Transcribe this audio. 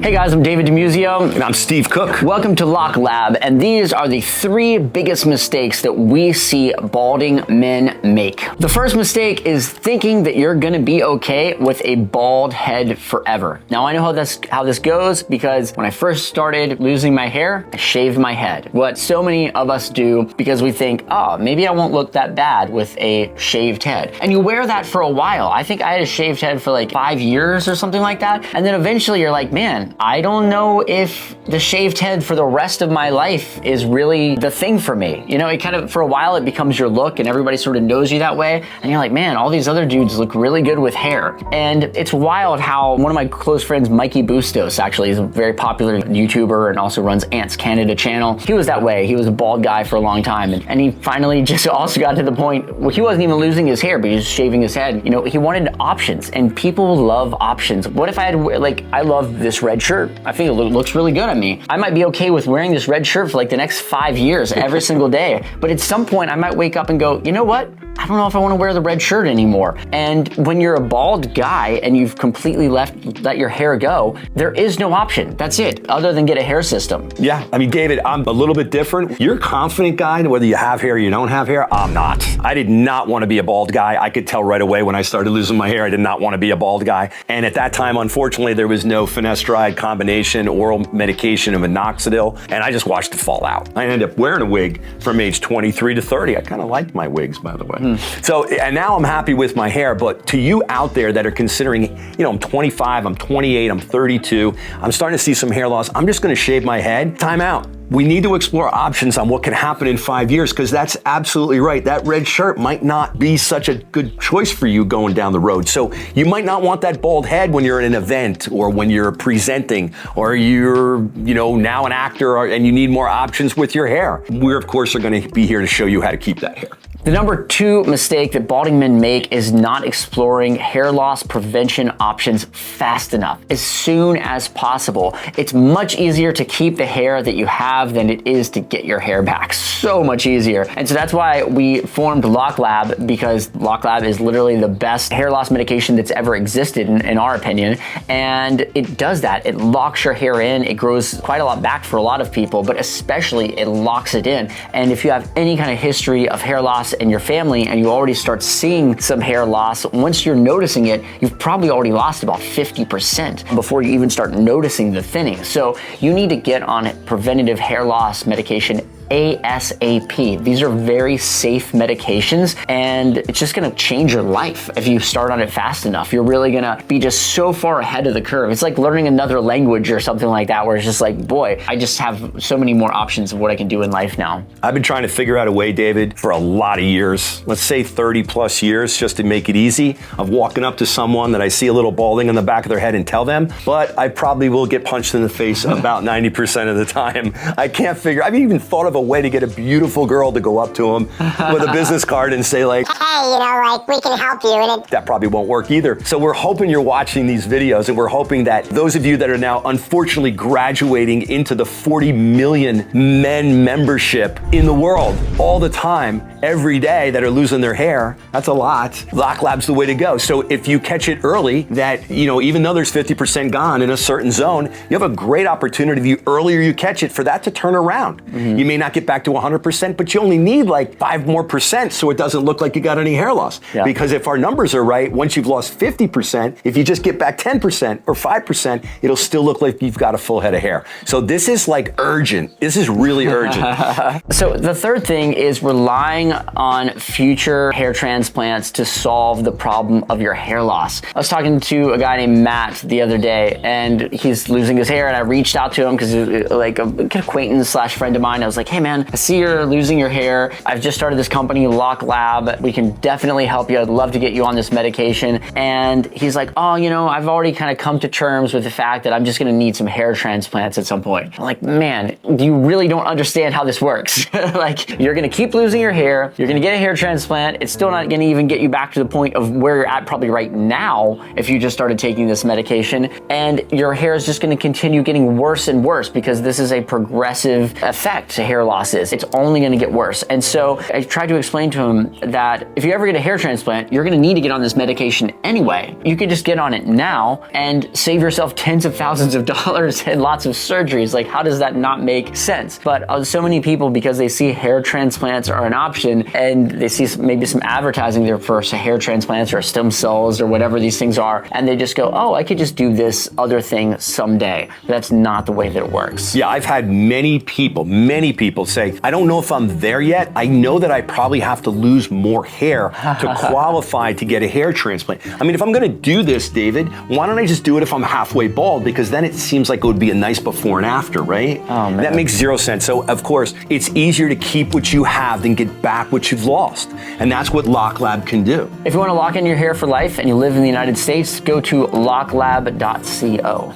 Hey guys, I'm David DeMuzio. And I'm Steve Cook. Welcome to Locklab, and these are the 3 biggest mistakes that we see balding men make. The first mistake is thinking that you're gonna be okay with a bald head forever. Now I know how this goes because when I first started losing my hair, I shaved my head. What so many of us do because we think, oh, maybe I won't look that bad with a shaved head. And you wear that for a while. I think I had a shaved head for like 5 years or something like that. And then eventually you're like, man, I don't know if the shaved head for the rest of my life is really the thing for me. You know, it kind of, for a while it becomes your look and everybody sort of knows you that way. And you're like, man, all these other dudes look really good with hair. And it's wild how one of my close friends, Mikey Bustos, actually is a very popular YouTuber and also runs Ants Canada channel. He was that way. He was a bald guy for a long time. And he finally just also got to the point where he wasn't even losing his hair, but he was shaving his head. You know, he wanted options, and people love options. What if I had, like, I love this red shirt. I think it looks really good on me. I might be okay with wearing this red shirt for like the next 5 years, every single day. But at some point I might wake up and go, you know what? I don't know if I want to wear the red shirt anymore. And when you're a bald guy and you've completely let your hair go, there is no option. That's it, other than get a hair system. Yeah, I mean, David, I'm a little bit different. You're a confident guy, whether you have hair or you don't have hair. I'm not. I did not want to be a bald guy. I could tell right away when I started losing my hair, I did not want to be a bald guy. And at that time, unfortunately, there was no finasteride combination oral medication of minoxidil, and I just watched it fall out. I ended up wearing a wig from age 23 to 30. I kind of liked my wigs, by the way. So, and now I'm happy with my hair, but to you out there that are considering, you know, I'm 25, I'm 28, I'm 32, I'm starting to see some hair loss, I'm just gonna shave my head. Time out. We need to explore options on what can happen in 5 years, because that's absolutely right. That red shirt might not be such a good choice for you going down the road. So you might not want that bald head when you're at an event or when you're presenting or you're, you know, now an actor and you need more options with your hair. We, of course, are going to be here to show you how to keep that hair. The number 2 mistake that balding men make is not exploring hair loss prevention options fast enough, as soon as possible. It's much easier to keep the hair that you have than it is to get your hair back. So much easier. And so that's why we formed Locklab, because Locklab is literally the best hair loss medication that's ever existed in our opinion. And it does that. It locks your hair in. It grows quite a lot back for a lot of people, but especially it locks it in. And if you have any kind of history of hair loss in your family and you already start seeing some hair loss, once you're noticing it, you've probably already lost about 50% before you even start noticing the thinning. So you need to get on preventative hair loss medication ASAP. These are very safe medications, and it's just gonna change your life if you start on it fast enough. You're really gonna be just so far ahead of the curve. It's like learning another language or something like that, where it's just like, boy, I just have so many more options of what I can do in life now. I've been trying to figure out a way, David, for a lot of years, let's say 30 plus years, just to make it easy, of walking up to someone that I see a little balding on the back of their head and tell them, but I probably will get punched in the face about 90% of the time. I can't figure, I've even thought of a way to get a beautiful girl to go up to him with a business card and say like, hey, you know, like, we can help you. And that probably won't work either. So we're hoping you're watching these videos, and we're hoping that those of you that are now unfortunately graduating into the 40 million men membership in the world all the time, every day, that are losing their hair, that's a lot. Locklab's the way to go. So if you catch it early, that, you know, even though there's 50% gone in a certain zone, you have a great opportunity, the earlier you catch it, for that to turn around. You may not get back to 100%, but you only need like 5 more percent so it doesn't look like you got any hair loss. Yeah. Because if our numbers are right, once you've lost 50%, if you just get back 10% or 5%, it'll still look like you've got a full head of hair. So this is like urgent. This is really urgent. So the third thing is relying on future hair transplants to solve the problem of your hair loss. I was talking to a guy named Matt the other day, and he's losing his hair, and I reached out to him because like a good acquaintance slash friend of mine. I was like, hey man, I see you're losing your hair. I've just started this company, Locklab. We can definitely help you. I'd love to get you on this medication. And he's like, oh, you know, I've already kind of come to terms with the fact that I'm just gonna need some hair transplants at some point. I'm like, man, you really don't understand how this works. Like, you're gonna keep losing your hair, you're gonna get a hair transplant, it's still not gonna even get you back to the point of where you're at probably right now if you just started taking this medication, and your hair is just gonna continue getting worse and worse because this is a progressive effect to hair loss is. It's only gonna get worse. And so I tried to explain to him that if you ever get a hair transplant, you're gonna need to get on this medication anyway. You could just get on it now and save yourself tens of thousands of dollars and lots of surgeries. Like, how does that not make sense? But so many people, because they see hair transplants are an option and they see maybe some advertising there for hair transplants or stem cells or whatever these things are, and they just go, oh, I could just do this other thing someday. That's not the way that it works. Yeah, I've had many people say, I don't know if I'm there yet. I know that I probably have to lose more hair to qualify to get a hair transplant. I mean, if I'm gonna do this, David, why don't I just do it if I'm halfway bald? Because then it seems like it would be a nice before and after, right? Oh, man. That makes zero sense. So, of course, it's easier to keep what you have than get back what you've lost. And that's what Locklab can do. If you want to lock in your hair for life and you live in the United States, go to locklab.co.